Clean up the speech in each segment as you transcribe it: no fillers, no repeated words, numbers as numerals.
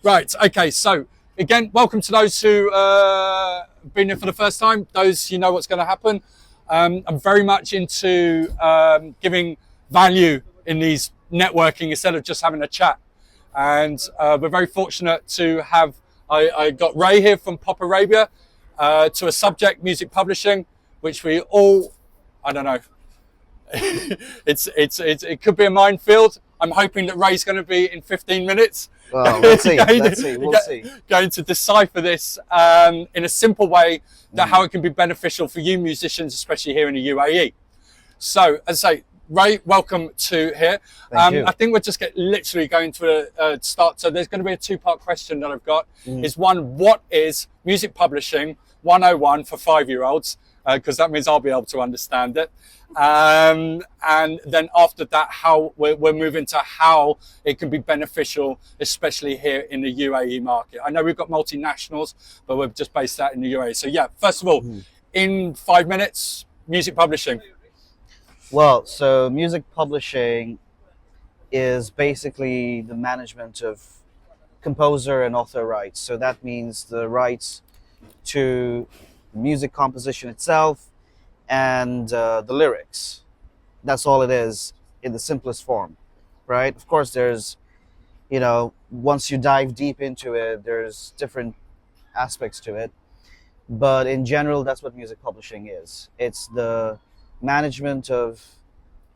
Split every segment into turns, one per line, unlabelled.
Right, okay, so again, welcome to those who have been here for the first time, those you know what's going to happen. I'm very much into giving value in these networking instead of just having a chat. And we're very fortunate to have, I got Ray here from Pop Arabia to a subject, music publishing, which we all, I don't know, it could be a minefield. I'm hoping that Ray's going to be in 15 minutes.
Well, let's see. We'll see.
Going to decipher this in a simple way, that how it can be beneficial for you musicians, especially here in the UAE. So, as I say, Ray, welcome to here.
Thank you.
I think we'll just literally going to a start. So there's going to be a two-part question that I've got. Is one, what is music publishing 101 for 5-year-olds? Because that means I'll be able to understand it. And then after that, how we're moving to how it can be beneficial, especially here in the UAE market. I know we've got multinationals, but we're just based out in the UAE. So yeah, first of all, in 5 minutes, music publishing.
Well, so music publishing is basically the management of composer and author rights. So that means the rights to music composition itself and the lyrics. That's all it is in the simplest form, right? Of course, there's, once you dive deep into it, there's different aspects to it. But in general, that's what music publishing is. It's the management of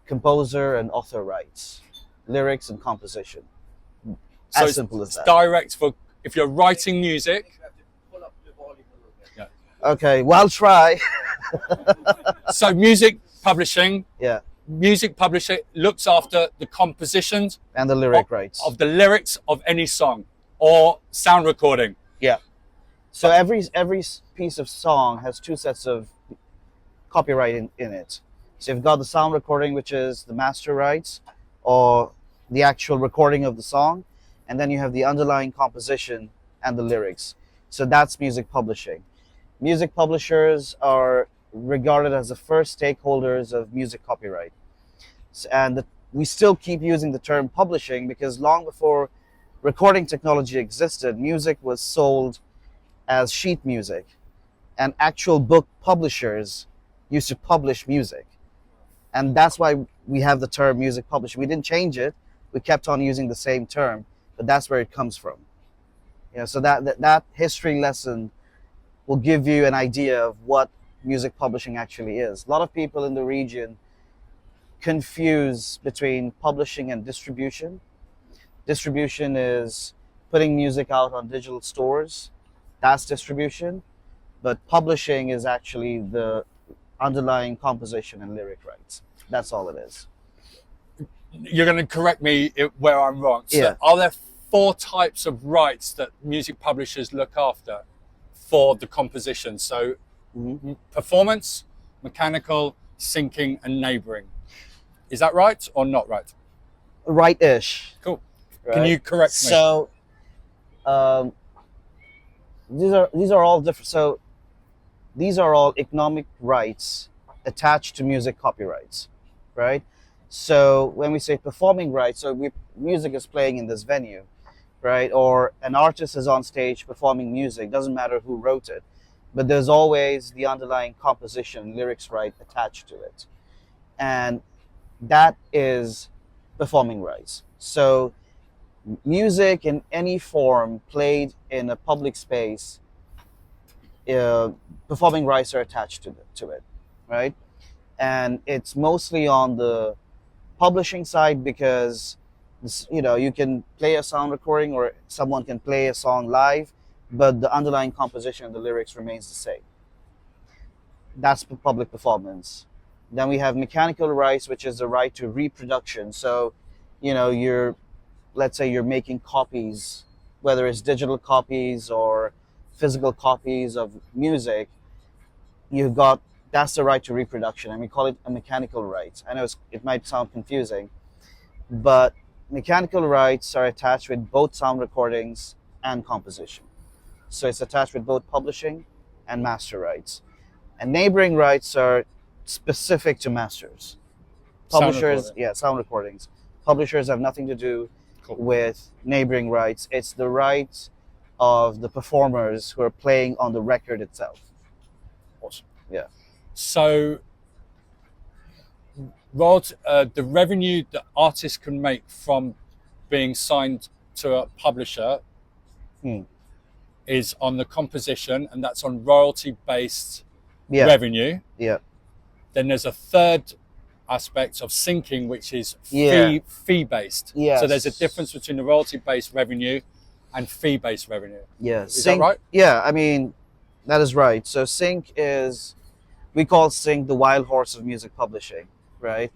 composer and author rights, lyrics and composition. As simple as that.
It's direct for if you're writing music.
Okay, well, I'll try.
So music publishing.
Yeah.
Music publishing looks after the compositions
and the lyric rights
of the lyrics of any song or sound recording.
Yeah. So every piece of song has two sets of copyright in it. So you've got the sound recording, which is the master rights or the actual recording of the song, and then you have the underlying composition and the lyrics. So that's music publishing. Music publishers are regarded as the first stakeholders of music copyright. And we still keep using the term publishing because long before recording technology existed, music was sold as sheet music. And actual book publishers used to publish music. And that's why we have the term music publishing. We didn't change it. We kept on using the same term, but that's where it comes from. So that history lesson will give you an idea of what music publishing actually is. A lot of people in the region confuse between publishing and distribution. Distribution is putting music out on digital stores. That's distribution. But publishing is actually the underlying composition and lyric rights. That's all it is.
You're going to correct me where I'm wrong. So
yeah.
Are there 4 types of rights that music publishers look after for the composition? So performance, mechanical, syncing, and neighboring. Is that right or not right?
Right-ish.
Cool.
Right?
Can you correct me?
So these are all different. So these are all economic rights attached to music copyrights, right? So when we say performing rights, so music is playing in this venue, right? Or an artist is on stage performing music, doesn't matter who wrote it, but there's always the underlying composition, lyrics right attached to it. And that is performing rights. So music in any form played in a public space, performing rights are attached to it, right? And it's mostly on the publishing side because you can play a sound recording or someone can play a song live, but the underlying composition and the lyrics remains the same. That's public performance. Then we have mechanical rights, which is the right to reproduction. So, let's say you're making copies, whether it's digital copies or physical copies of music, that's the right to reproduction, and we call it a mechanical right. I know it might sound confusing, but mechanical rights are attached with both sound recordings and composition. So it's attached with both publishing and master rights. And neighboring rights are specific to masters. Publishers, sound recordings. Publishers have nothing to do
Cool.
with neighboring rights. It's the rights of the performers who are playing on the record itself.
Awesome.
Yeah.
So, the revenue that artists can make from being signed to a publisher is on the composition, and that's on royalty-based revenue.
Yeah.
Then there's a third aspect of syncing, which is fee-based.
Yes.
So there's a difference between the royalty-based revenue and fee-based revenue.
Yeah.
Is that right?
Yeah, I mean, that is right. So sync is, we call sync the wild horse of music publishing, right?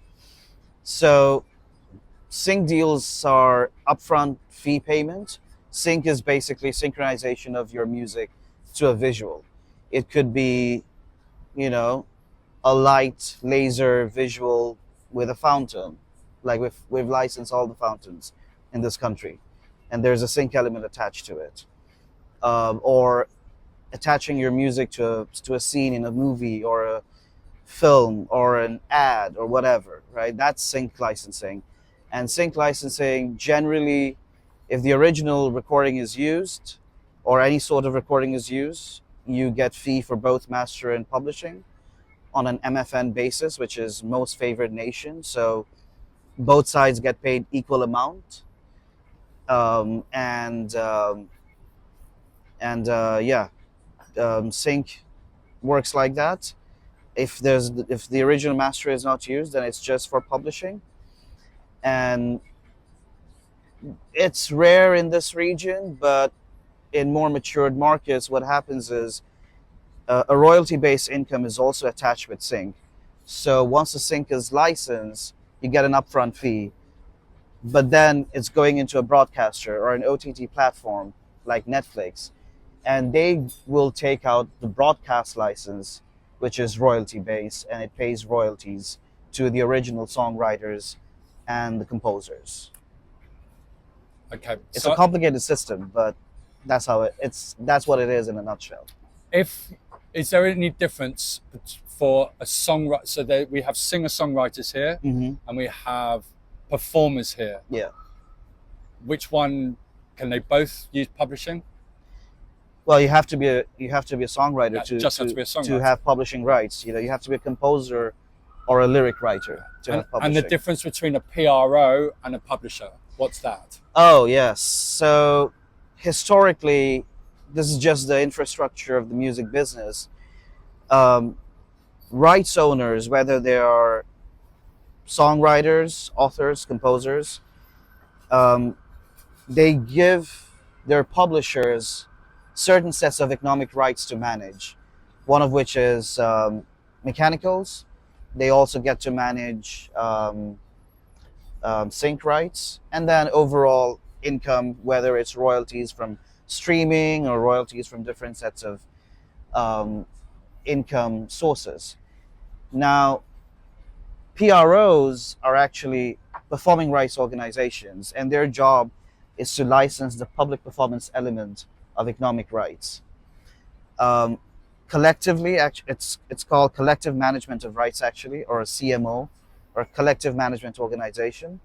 So sync deals are upfront fee payment. Sync is basically synchronization of your music to a visual. It could be, you know, a light laser visual with a fountain. Like we've licensed all the fountains in this country, and there's a sync element attached to it. Or attaching your music to a scene in a movie or a film or an ad or whatever, right? That's sync licensing. And sync licensing, generally, if the original recording is used or any sort of recording is used, you get fee for both master and publishing on an MFN basis, which is most favored nation. So both sides get paid equal amount. Sync works like that. If the original master is not used, then it's just for publishing. And it's rare in this region, but in more matured markets, what happens is a royalty-based income is also attached with sync. So once the sync is licensed, you get an upfront fee, but then it's going into a broadcaster or an OTT platform like Netflix, and they will take out the broadcast license, which is royalty-based, and it pays royalties to the original songwriters and the composers.
Okay.
It's a complicated system, but that's what it is in a nutshell.
Is there any difference for a songwriter? So we have singer-songwriters here, and we have performers here.
Yeah.
Which one can they both use publishing?
Well, you have to be a songwriter to have publishing rights. You have to be a composer or a lyric writer to have publishing.
And the difference between a PRO and a publisher, what's that?
Oh, yes. So historically, this is just the infrastructure of the music business. Rights owners, whether they are songwriters, authors, composers, they give their publishers certain sets of economic rights to manage, one of which is mechanicals. They also get to manage sync rights, and then overall income, whether it's royalties from streaming or royalties from different sets of income sources. Now, PROs are actually performing rights organizations, and their job is to license the public performance element of economic rights. Collectively, it's called collective management of rights, actually, or a CMO, or collective management organization.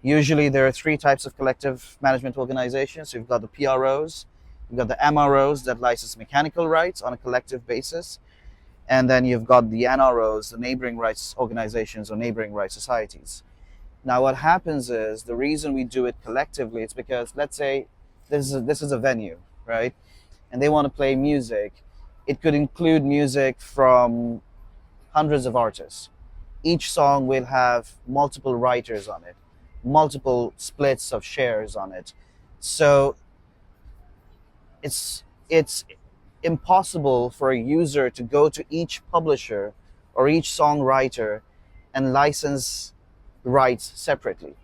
Usually there are three types of collective management organizations. So you've got the PROs, you've got the MROs that license mechanical rights on a collective basis, and then you've got the NROs, the neighboring rights organizations or neighboring rights societies. Now what happens is, the reason we do it collectively is because, let's say this is a venue, right? And they want to play music. It could include music from hundreds of artists. Each song will have multiple writers on it, multiple splits of shares on it. So it's impossible for a user to go to each publisher or each songwriter and license rights separately.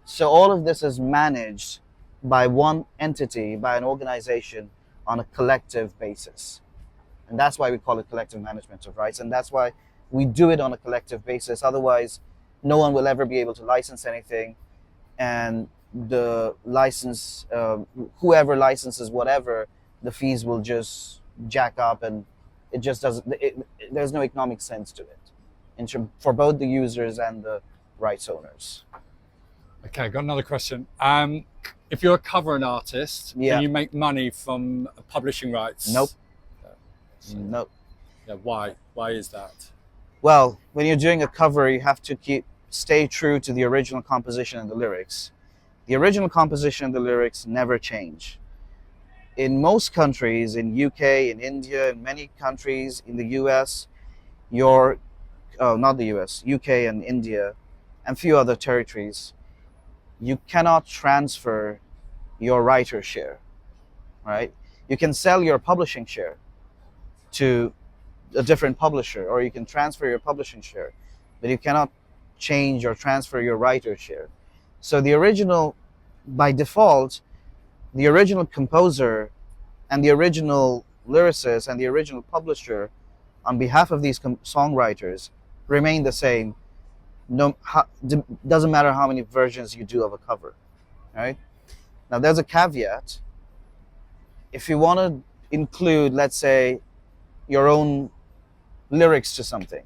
So all of this is managed by one entity, by an organization, on a collective basis. And that's why we call it collective management of rights, and that's why we do it on a collective basis. Otherwise, no one will ever be able to license anything, and the license, whoever licenses whatever, the fees will just jack up, and it just doesn't. There's no economic sense to it, for both the users and the rights owners.
Okay, got another question. If you're a covering artist,
Yeah.
can you make money from publishing rights?
Nope.
So,
Nope.
yeah, why? Why is that?
Well, when you're doing a cover, you have to stay true to the original composition and the lyrics. The original composition and the lyrics never change. In most countries, in UK, in India, in many countries, in the US, not the US, UK and India, and few other territories, you cannot transfer your writer share, right? You can sell your publishing share to a different publisher, or you can transfer your publishing share, but you cannot change or transfer your writer share. So the original, by default, the original composer and the original lyricist and the original publisher on behalf of these songwriters remain the same. Doesn't matter how many versions you do of a cover, right? Now there's a caveat. If you want to include, let's say, your own lyrics to something,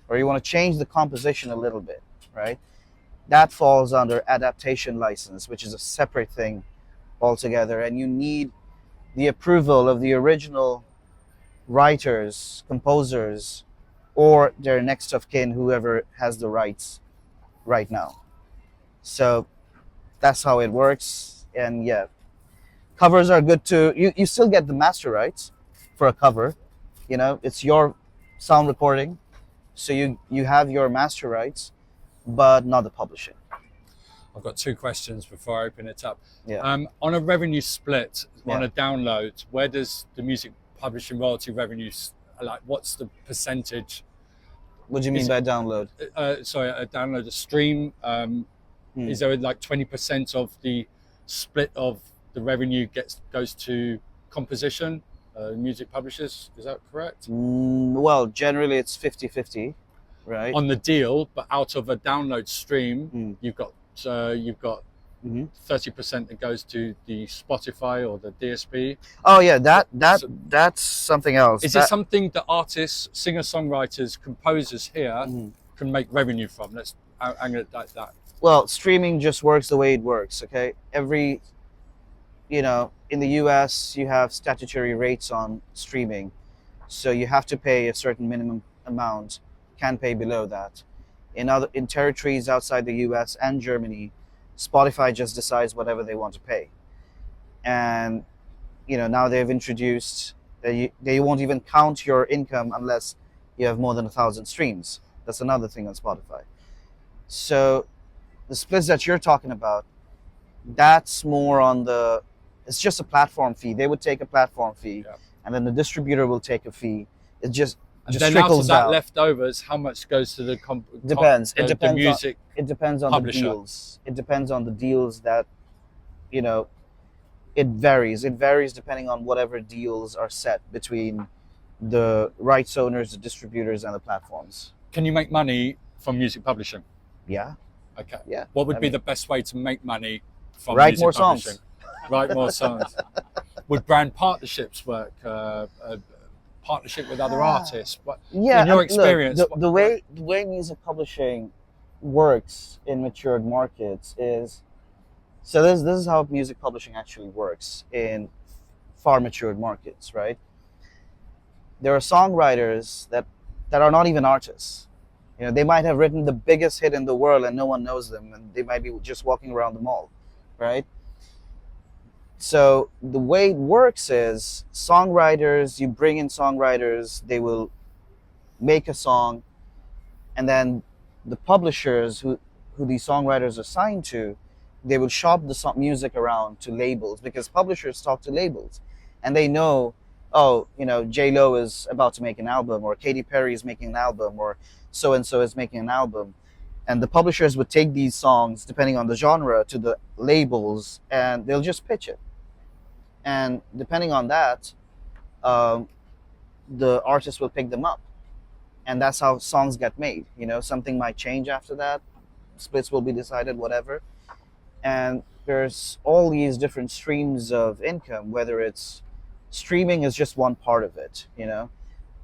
or you want to change the composition a little bit, right? That falls under adaptation license, which is a separate thing altogether, and you need the approval of the original writers, composers, or their next of kin, whoever has the rights right now. So that's how it works. And yeah, covers are good too. You still get the master rights for a cover. You know, it's your sound recording, so you have your master rights, but not the publishing.
I've got two questions before I open it up.
Yeah.
On a revenue split, on
Yeah.
a download, where does the music publishing royalty revenues, like what's the percentage?
What do you mean by download?
Sorry, a download, a stream. Is there like 20% of the split of the revenue goes to composition, music publishers? Is that correct?
Well, generally it's 50-50, right?
On the deal, but out of a download stream, you've got 30% that goes to the Spotify or the DSP.
Oh yeah, that's something else.
Is it something that artists, singer-songwriters, composers here can make revenue from? Let's angle it like that.
Well, streaming just works the way it works, okay? In the US, you have statutory rates on streaming. So you have to pay a certain minimum amount, can't pay below that. In territories outside the US and Germany, Spotify just decides whatever they want to pay. And now they've introduced they won't even count your income unless you have more than 1,000 streams. That's another thing on Spotify. So the splits that you're talking about, that's more on it's just a platform fee. They would take a platform fee, and then the distributor will take a fee. It just
then out of that leftovers, how much goes to the
depends. It depends
the music.
It depends on
publisher.
the deals. It depends on the deals that, it varies. It varies depending on whatever deals are set between the rights owners, the distributors, and the platforms.
Can you make money from music publishing?
Yeah.
Okay.
Yeah.
What would be the best way to make money from
Write
music
more
publishing?
songs.
Write more songs. Would brand partnerships work? Partnership with other artists? But
Yeah.
in your experience,
look, the way music publishing works in matured markets is, so this is how music publishing actually works in far matured markets, right? There are songwriters that are not even artists. They might have written the biggest hit in the world and no one knows them, and they might be just walking around the mall, right? So the way it works is you bring in songwriters, they will make a song, and then the publishers who these songwriters are signed to, they will shop the music around to labels, because publishers talk to labels and they know, J-Lo is about to make an album, or Katy Perry is making an album, or so-and-so is making an album. And the publishers would take these songs, depending on the genre, to the labels, and they'll just pitch it. And depending on that, the artist will pick them up. And that's how songs get made. Something might change after that. Splits will be decided, whatever. And there's all these different streams of income, whether it's streaming is just one part of it,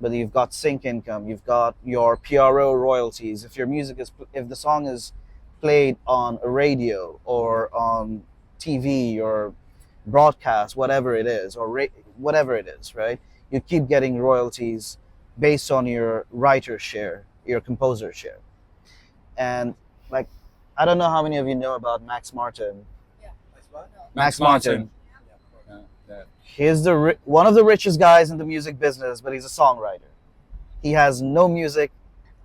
but you've got sync income, you've got your PRO royalties. If the song is played on a radio or on TV or broadcast, whatever it is, or whatever it is, right? You keep getting royalties based on your writer share, your composer share. And like, I don't know how many of you know about Max Martin. Max Martin.
Yeah, yeah.
He's one of the richest guys in the music business, but he's a songwriter. He has no music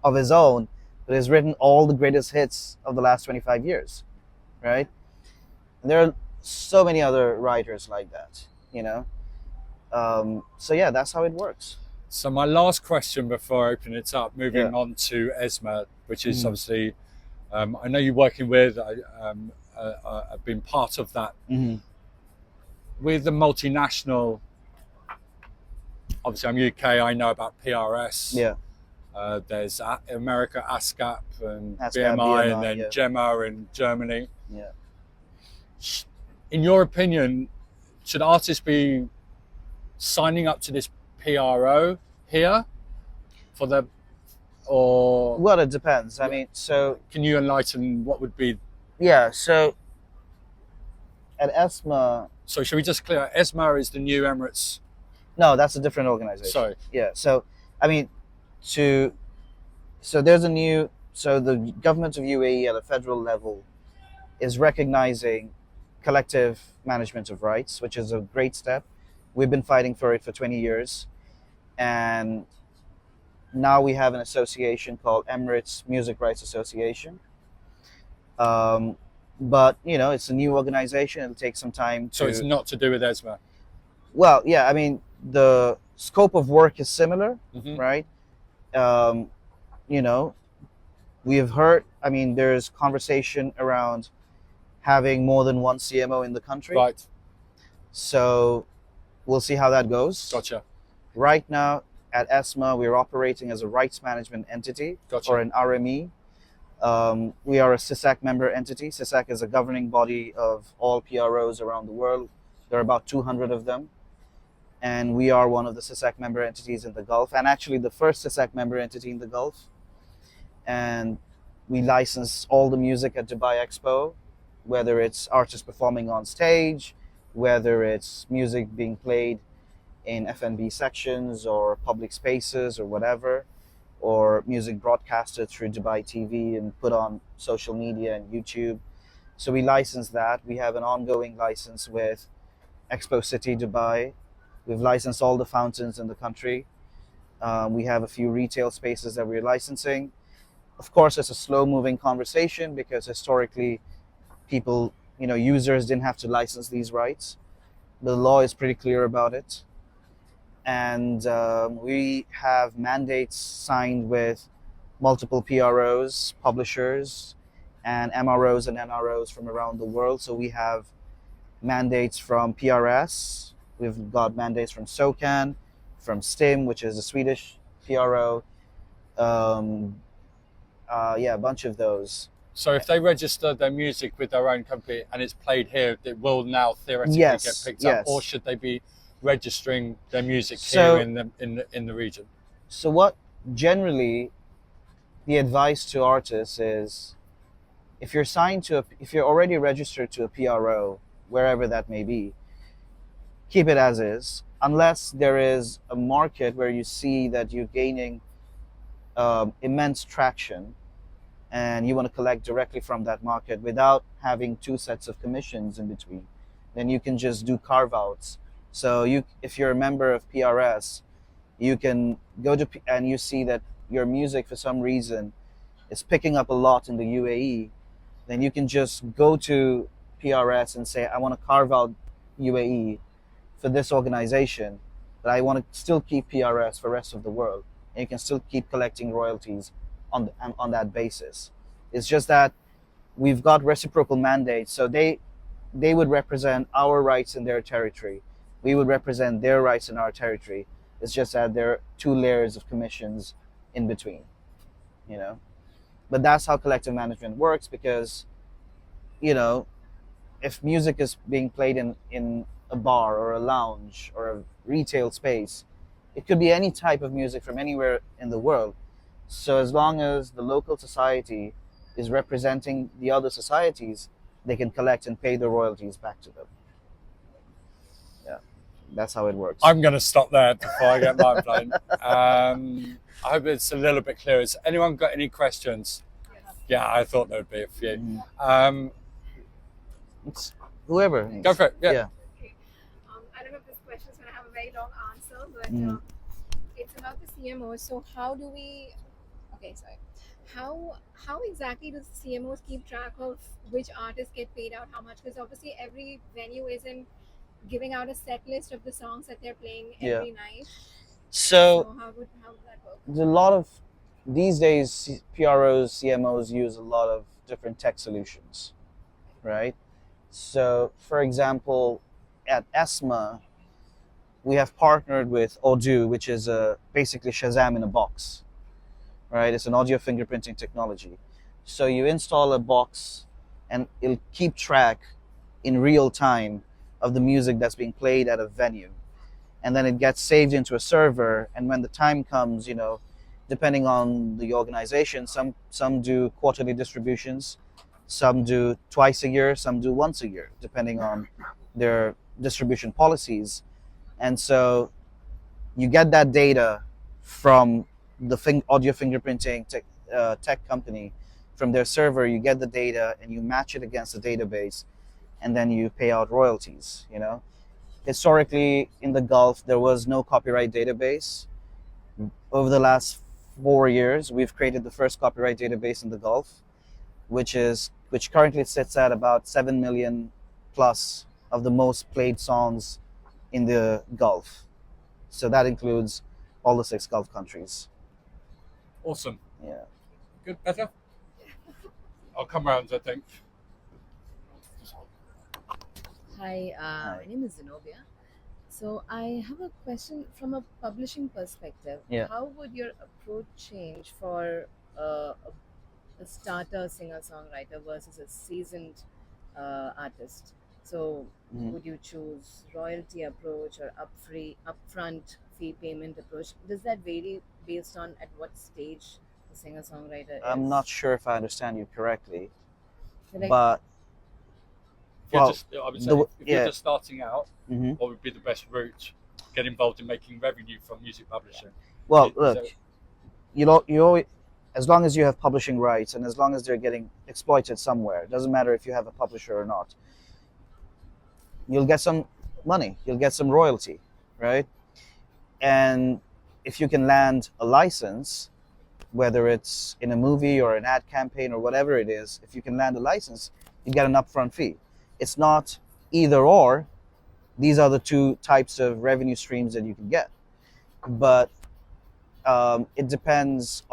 of his own, but has written all the greatest hits of the last 25 years, right? And there are so many other writers like that, you know? So yeah, that's how it works.
So my last question before I open it up, moving
Yeah.
on to ESMA, which is obviously, I know you're working with, I've been part of that.
Mm-hmm.
With the multinational, obviously I'm UK, I know about PRS.
Yeah.
There's America, ASCAP, and
ASCAP,
BMI, and
BMI,
then
yeah.
GEMA in Germany.
Yeah.
In your opinion, should artists be signing up to this PRO here for the, or
Well, it depends. I mean, so
can you enlighten what would be?
yeah, so at ESMA,
So should we just clear? ESMA is the new Emirates.
no, that's a different organization.
Sorry.
Yeah. So, I mean, so there's a new, so the government of UAE at a federal level is recognizing collective management of rights, which is a great step. We've been fighting for it for 20 years. And now we have an association called Emirates Music Rights Association. But, you know, it's a new organization. It'll take some time to...
So it's not to do with ESMA.
Well, yeah, I mean, the scope of work is similar,
Mhm.
right? You know, we have heard, I mean, there's conversation around having more than one CMO in the country.
Right.
So we'll see how that goes.
Gotcha.
Right now at ESMA, we're operating as a rights management entity,
Gotcha.
or an RME. We are a CISAC member entity. CISAC is a governing body of all PROs around the world. There are about 200 of them. And we are one of the CISAC member entities in the Gulf, and actually the first CISAC member entity in the Gulf. And we license all the music at Dubai Expo, whether it's artists performing on stage, whether it's music being played in F&B sections or public spaces or whatever, or music broadcasted through Dubai TV and put on social media and YouTube. So we license that. We have an ongoing license with Expo City Dubai. We've licensed all the fountains in the country. We have a few retail spaces that we're licensing. Of course, it's a slow-moving conversation because historically, people, you know, users didn't have to license these rights. The law is pretty clear about it. And we have mandates signed with multiple PROs, publishers, and MROs and NROs from around the world. So we have mandates from PRS. We've got mandates from SOCAN, from STIM, which is a Swedish PRO. Yeah, a bunch of those.
So if they register their music with their own company and it's played here, it will now theoretically
Yes,
get picked
yes.
up, or should they be registering their music
So-
here in the region?
So what generally the advice to artists is, if you're if you're already registered to a PRO, wherever that may be, keep it as is, unless there is a market where you see that you're gaining immense traction and you want to collect directly from that market without having two sets of commissions in between, then you can just do carve-outs. So if you're a member of PRS, you can go to and you see that your music for some reason is picking up a lot in the UAE, then you can just go to PRS and say, I want to carve out UAE for this organization, but I want to still keep PRS for the rest of the world. And you can still keep collecting royalties on that basis. It's just that we've got reciprocal mandates, so they would represent our rights in their territory. We would represent their rights in our territory. It's just that there are two layers of commissions in between, you know. But that's how collective management works, because, you know, if music is being played in a bar or a lounge or a retail space, it could be any type of music from anywhere in the world. So as long as the local society is representing the other societies, they can collect and pay the royalties back to them. Yeah, that's how it works.
I'm going to stop there before I get mind blown. I hope it's a little bit clearer. Has anyone got any questions? Yeah, I thought there would be a few.
It's whoever.
Go for it. Yeah.
Okay. I don't know if this question is going to have a very long answer, but it's about the CMOs. So how do we? Okay, sorry. How exactly does CMOs keep track of which artists get paid out how much? Because obviously every venue isn't giving out a set list of the songs that they're playing every night.
So
how would that work?
there's a lot of these days PROs, CMOs use a lot of different tech solutions, right? So, for example, at ESMA, we have partnered with Odoo, which is basically Shazam in a box, right? It's an audio fingerprinting technology. So you install a box and it'll keep track in real time of the music that's being played at a venue. And then it gets saved into a server. And when the time comes, you know, depending on the organization, some do quarterly distributions, some do twice a year, some do once a year, depending on their distribution policies. And so you get that data from the audio fingerprinting tech company, from their server. You get the data and you match it against the database, and then you pay out royalties. You know, historically in the Gulf, there was no copyright database. Over the last 4 years, we've created the first copyright database in the Gulf, which currently sits at about 7 million plus of the most played songs in the Gulf. So that includes all the 6 Gulf countries.
Awesome.
Yeah.
Good, better? I'll come round, I think.
Hi, my name is Zenobia. So I have a question from a publishing perspective.
Yeah.
How would your approach change for a starter singer-songwriter versus a seasoned artist? So would you choose royalty approach or upfront fee payment approach? Does that vary based on at what stage the singer-songwriter is?
I'm not sure if I understand you correctly,
Like-
but
I would say, if
yeah.
you're just starting out, what would be the best route? Get involved in making revenue from music publishing.
well, look, you always, as long as you have publishing rights and as long as they're getting exploited somewhere, it doesn't matter if you have a publisher or not, you'll get some money, you'll get some royalty, right? And if you can land a license, whether it's in a movie or an ad campaign or whatever it is, if you can land a license, you get an upfront fee. It's not either or. These are the two types of revenue streams that you can get. But it depends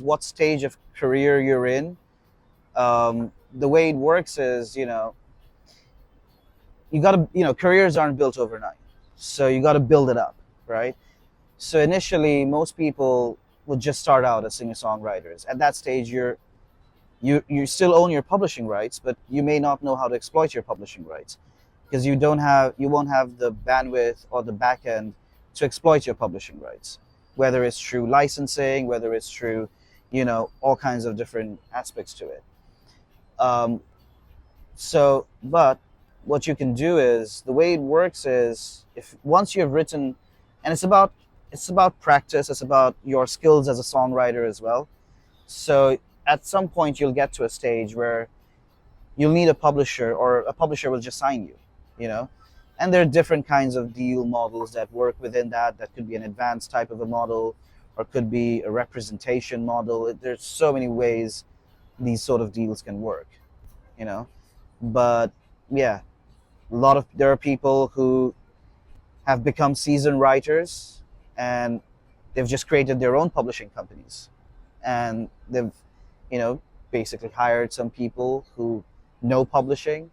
what stage of career you're in. The way it works is, careers aren't built overnight. So you got to build it up, right? So initially, most people would just start out as singer-songwriters. At that stage, you still own your publishing rights, but you may not know how to exploit your publishing rights because you won't have the bandwidth or the back end to exploit your publishing rights, whether it's through licensing, whether it's through, all kinds of different aspects to it. But what you can do is, the way it works is, once you've written, and it's about practice, it's about your skills as a songwriter as well. So at some point you'll get to a stage where you'll need a publisher, or a publisher will just sign you, and there are different kinds of deal models that work within that. That could be an advanced type of a model, or could be a representation model. There's so many ways these sort of deals can work, but yeah, there are people who have become seasoned writers and they've just created their own publishing companies, and they've basically hired some people who know publishing,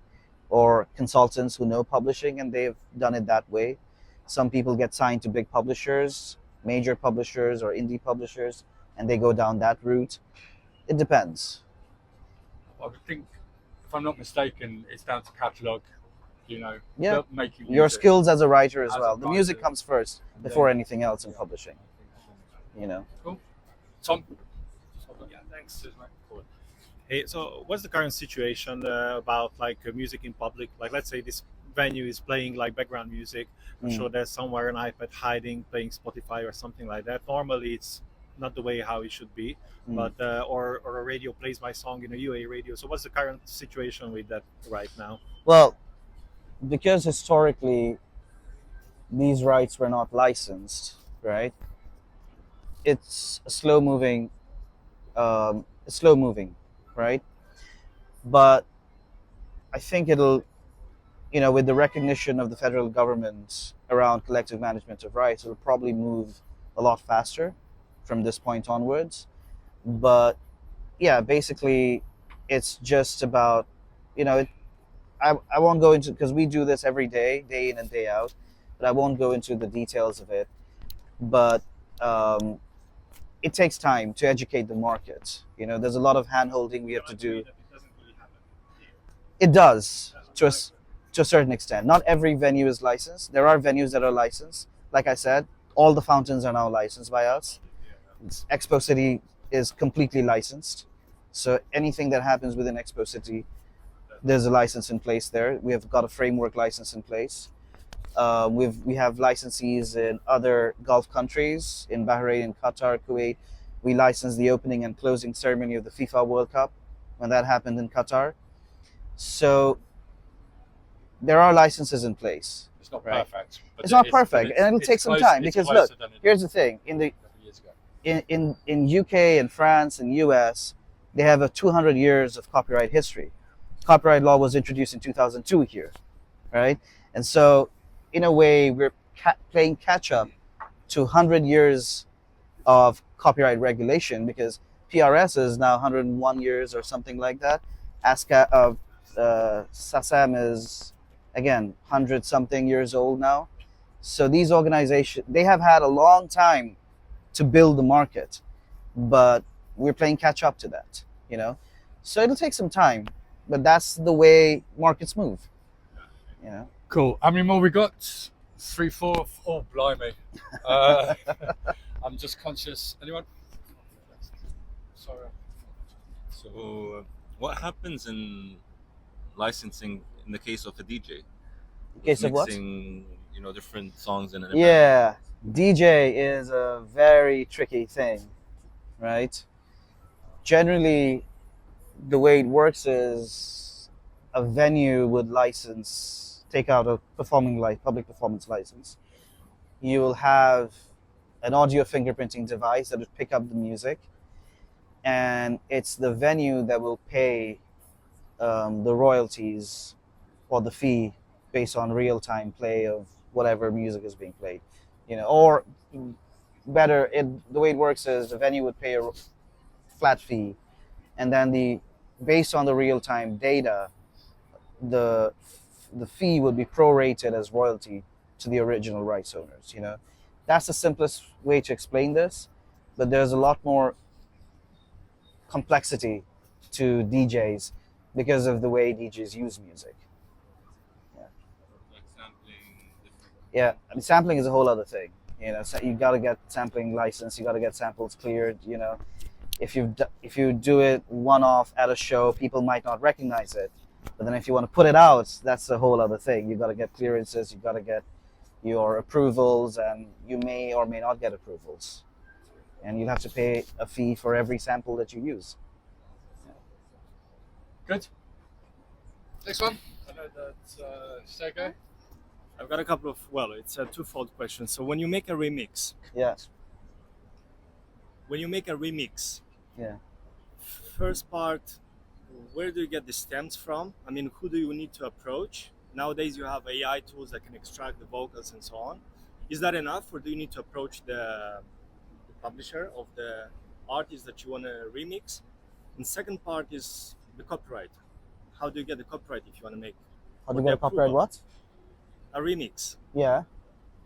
or consultants who know publishing, and they've done it that way. Some people get signed to big publishers, major publishers or indie publishers, and they go down that route. It depends.
I would think, if I'm not mistaken, it's down to catalogue, making
your
music.
skills as a writer as
As
well.
a
The music
writer.
comes first before anything else in publishing.
Cool. Tom? Yeah, thanks.
Hey, so what's the current situation about like music in public? Like, let's say this venue is playing like background music. I'm
Mm.
sure there's somewhere an iPad hiding, playing Spotify or something like that. Normally, it's not the way how it should be,
Mm.
but or a radio plays my song in a UA radio. So what's the current situation with that right now?
Well, because historically these rights were not licensed, right? It's a slow moving, right? But I think it'll, with the recognition of the federal government around collective management of rights, it'll probably move a lot faster from this point onwards. But yeah, basically, it's just about, I won't go into, because we do this every day in and day out, but I won't go into the details of it. But it takes time to educate the market. There's a lot of hand holding we have to do. It does to a certain extent. Not every venue is licensed. There are venues that are licensed. Like I said, all the fountains are now licensed by us. Expo City is completely licensed. So anything that happens within Expo City, there's a license in place there. We have got a framework license in place. We have licensees in other Gulf countries, in Bahrain, in Qatar, Kuwait. We licensed the opening and closing ceremony of the FIFA World Cup when that happened in Qatar. So there are licenses in place.
It's not
Right.
perfect. But
It's not perfect, and it'll take some time, because look, here's the thing:
years ago.
in UK and France and US, they have a 200 years of copyright history. Copyright law was introduced in 2002 here, right? And so, in a way, we're playing catch up to 100 years of copyright regulation, because PRS is now 101 years or something like that. SASAM is, again, 100 something years old now. So these organizations, they have had a long time to build the market, but we're playing catch up to that, So it'll take some time, but that's the way markets move,
Cool. How many more we got? 3, 4. Oh, blimey. I'm just conscious. Anyone? Sorry.
So, what happens in licensing in the case of a DJ?
In case of what?
Mixing, different songs in an
Yeah, DJ is a very tricky thing, right? Generally, the way it works is a venue would take out a public performance license. You will have an audio fingerprinting device that would pick up the music, and it's the venue that will pay the royalties or the fee based on real-time play of whatever music is being played, or better, the way it works is the venue would pay a flat fee, and then based on the real-time data, the fee would be prorated as royalty to the original rights owners. That's the simplest way to explain this, but there's a lot more complexity to DJs because of the way DJs use music.
Like sampling different.
Yeah, sampling is a whole other thing. So you got to get sampling license. You got to get samples cleared. If you do it one-off at a show, people might not recognize it. But then if you want to put it out, that's a whole other thing. You got to get clearances. You got to get your approvals, and you may or may not get approvals. And you'll have to pay a fee for every sample that you use.
Good. Next one. I know that's Sego.
I've got a couple of, it's a twofold question. So when you make a remix,
Yeah. Yeah.
First part, where do you get the stems from? I mean, who do you need to approach? Nowadays you have AI tools that can extract the vocals and so on. Is that enough, or do you need to approach the publisher of the artist that you want to remix? And second part is the copyright. How do you get the copyright if you want to make
How do you get a copyright? What?
a remix?
Yeah.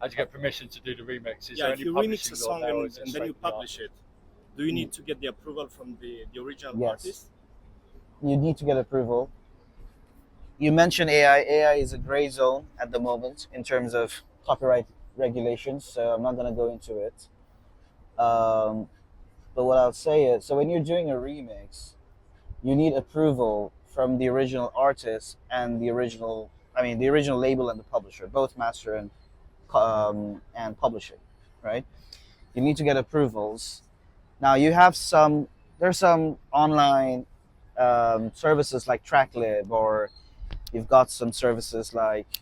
How'd you get permission to do the remix? Is
Yeah,
there
if
any
you remix
publishing
a
law
song
there, or
and,
is it
and then
straight
you
from the
publish it, do you need to get the approval from the original
Yes.
artist?
You need to get approval. You mentioned AI. AI is a gray zone at the moment in terms of copyright regulations, so I'm not going to go into it. But what I'll say is, so when you're doing a remix, you need approval from the original artist and the original label and the publisher, both master and publishing, right? You need to get approvals. Now you have there's some online services like Tracklib, or you've got some services like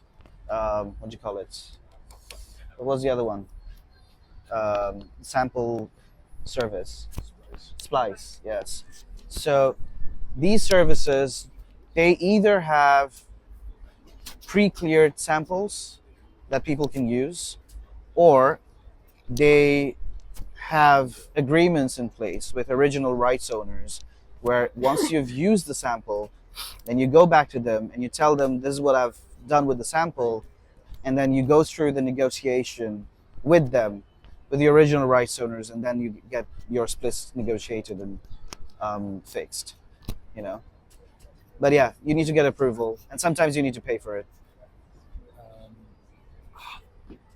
what do you call it? What was the other one? Sample service. Splice, yes. So these services, they either have pre-cleared samples that people can use, or they have agreements in place with original rights owners where once you've used the sample, then you go back to them and you tell them, this is what I've done with the sample, and then you go through the negotiation with them, with the original rights owners, and then you get your splits negotiated and fixed, you know. But yeah, you need to get approval, and sometimes you need to pay for it.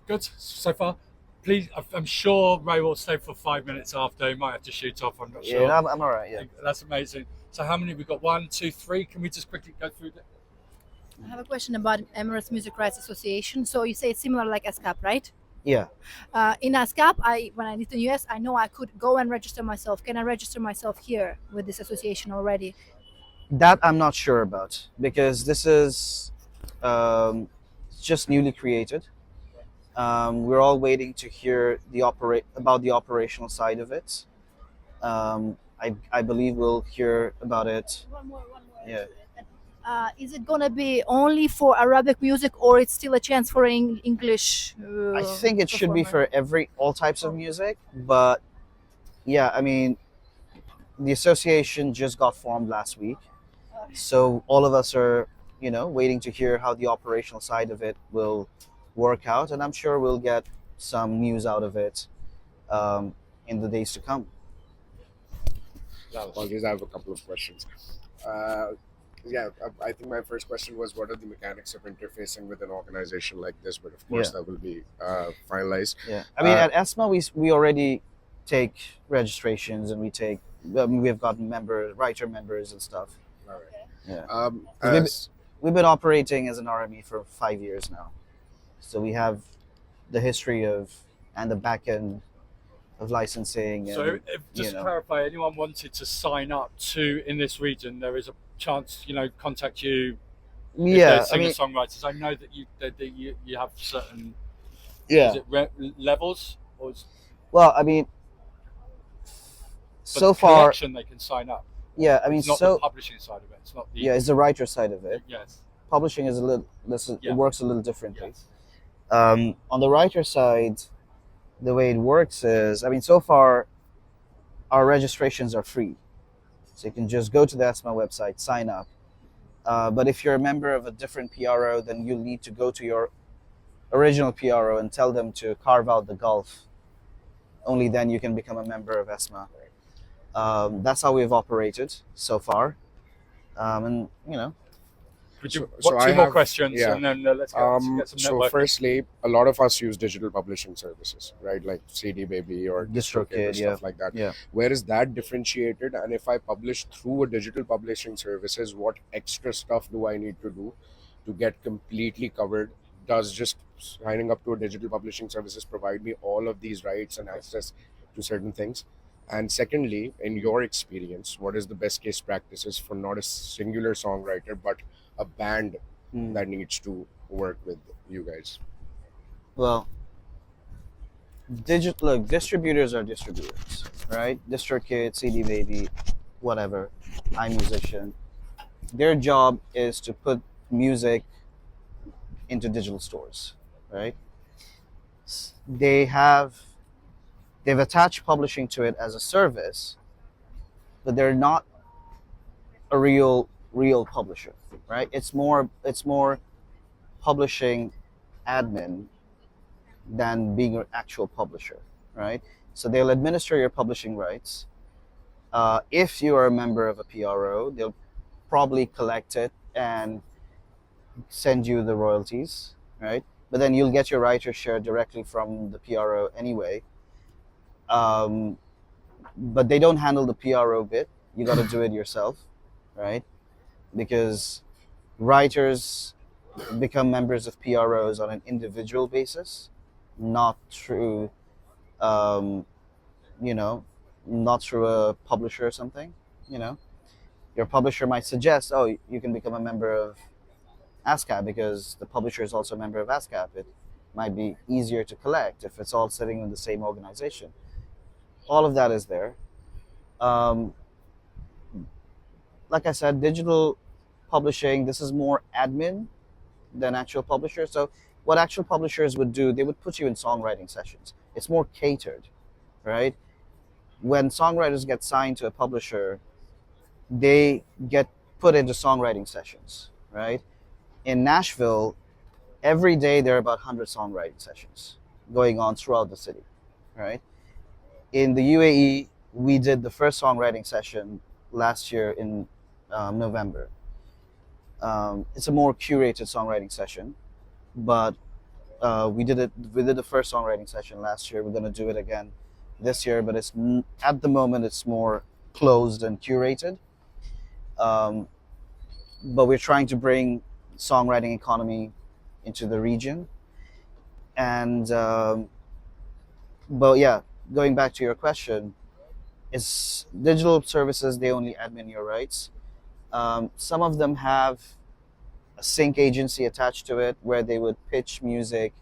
Good so far. Please, I'm sure Ray will stay for 5 minutes after. He might have to shoot off. I'm not sure.
Yeah, I'm all right. Yeah.
That's amazing. So how many have we got? 1, 2, 3. Can we just quickly go through that?
I have a question about Emirates Music Rights Association. So you say it's similar like ASCAP, right?
Yeah.
In ASCAP, when I lived in the US, I know I could go and register myself. Can I register myself here with this association already?
That I'm not sure about, because this is just newly created. We're all waiting to hear about the operational side of it. I believe we'll hear about it.
One more.
Yeah.
Is it gonna be only for Arabic music, or it's still a chance for English?
I think it should be for all types of music, but yeah, I mean, the association just got formed last week, so all of us are, waiting to hear how the operational side of it will work out, and I'm sure we'll get some news out of it in the days to come.
Apologies, I have a couple of questions. I think my first question was, what are the mechanics of interfacing with an organization like this? But of course, that will be finalized.
Yeah, I mean, at ESMA, we already take registrations, and we've got writer members and stuff.
All right.
Yeah. We've been operating as an RME for 5 years now, so we have the history and the back end of licensing.
So, just to clarify, anyone wanted to sign up in this region, there is a chance, contact you.
Yeah,
singer-songwriters. I know that you have certain.
Yeah.
Is it levels or?
Well, I mean, so far,
collection they can sign up.
Yeah, I mean,
it's not the publishing side of it. It's not the.
Yeah, it's the writer side of it.
Yes.
Publishing is it works a little differently.
Yes.
On the writer side, the way it works is, I mean, so far, our registrations are free. So you can just go to the ESMA website, sign up. But if you're a member of a different PRO, then you'll need to go to your original PRO and tell them to carve out the gulf. Only then you can become a member of ESMA. That's how we've operated so far. And,
Two
I
more
have-
questions,
yeah.
and then let's get some
So
networking.
firstly, a lot of us use digital publishing services, right? Like CD Baby or
DistroKid,
or stuff like that.
Yeah.
Where is that differentiated? And if I publish through a digital publishing services, what extra stuff do I need to do to get completely covered? Does just signing up to a digital publishing services provide me all of these rights and access to certain things? And secondly, in your experience, what is the best case practices for not a singular songwriter, but a band that needs to work with you guys?
Well, distributors are distributors, right? DistroKid, CD Baby, whatever, iMusician. Their job is to put music into digital stores, right? They've attached publishing to it as a service, but they're not a real publisher, right? It's more publishing admin than being an actual publisher, right? So they'll administer your publishing rights. If you are a member of a PRO, they'll probably collect it and send you the royalties, right? But then you'll get your writer share directly from the PRO anyway. But they don't handle the PRO bit. You got to do it yourself. right? Because writers become members of PROs on an individual basis, not through, um, you know, not through a publisher or something. You know, your publisher might suggest, oh, you can become a member of ASCAP because the publisher is also a member of ASCAP. It might be easier to collect if it's all sitting in the same organization. All of that is there. Um, like I said, digital publishing, this is more admin than actual publishers. So what actual publishers would do, they would put you in songwriting sessions. It's more catered, right? When songwriters get signed to a publisher, they get put into songwriting sessions, right? In Nashville, every day there are about 100 songwriting sessions going on throughout the city, right? In the UAE, we did the first songwriting session last year in November. It's a more curated songwriting session, but we did the first songwriting session last year. We're going to do it again this year, but at the moment it's more closed and curated. But we're trying to bring songwriting economy into the region. And but yeah, going back to your question, is digital services, they only admin your rights. Some of them have a sync agency attached to it where they would pitch music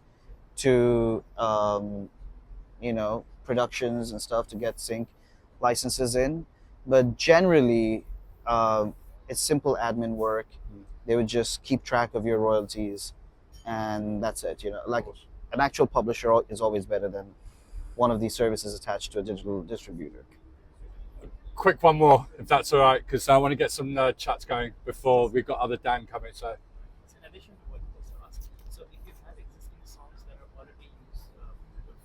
to productions and stuff to get sync licenses in. But generally, it's simple admin work. They would just keep track of your royalties, and that's it. Like an actual publisher is always better than one of these services attached to a digital distributor.
Quick one more, if that's all right, because I want to get some chats going before we've got other Dan coming. So,
in addition to what you also asked, so if you have existing songs that are already used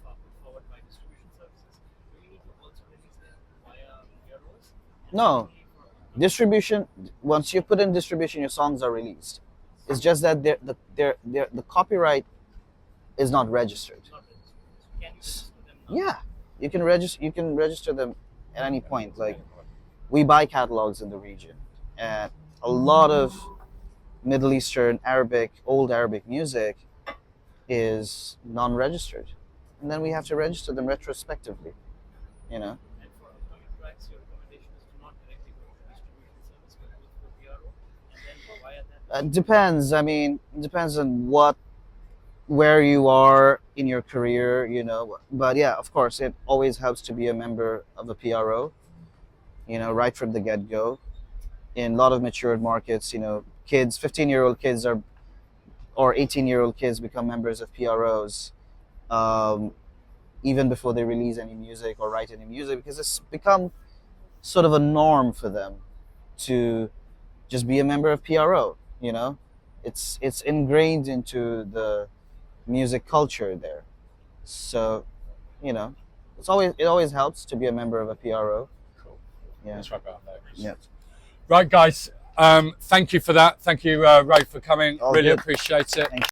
put forward by distribution services, do you need to also release them via euros?
No, distribution. Once you put in distribution, your songs are released. It's just that the copyright is not registered.
Can you register them now?
Yeah, you can register. You can register them at any point. Like, we buy catalogs in the region, and a lot of Middle Eastern, old Arabic music is non-registered, and then we have to register them retrospectively.
And for upcoming tracks, your recommendation is to not directly go to distribution service, but go through PRO, and then via that.
Depends. I mean, depends on where you are in your career, But yeah, of course, it always helps to be a member of a PRO, right from the get-go. In a lot of matured markets, kids, 15-year-old kids or 18-year-old kids become members of PROs even before they release any music or write any music, because it's become sort of a norm for them to just be a member of PRO, It's ingrained into the music culture there. So, it always helps to be a member of a PRO.
cool.
Yeah.
Let's wrap it up there.
Yeah.
Right, guys. Thank you for that. Thank you, Ray, for coming.
All
Really
good.
appreciate it.
Thank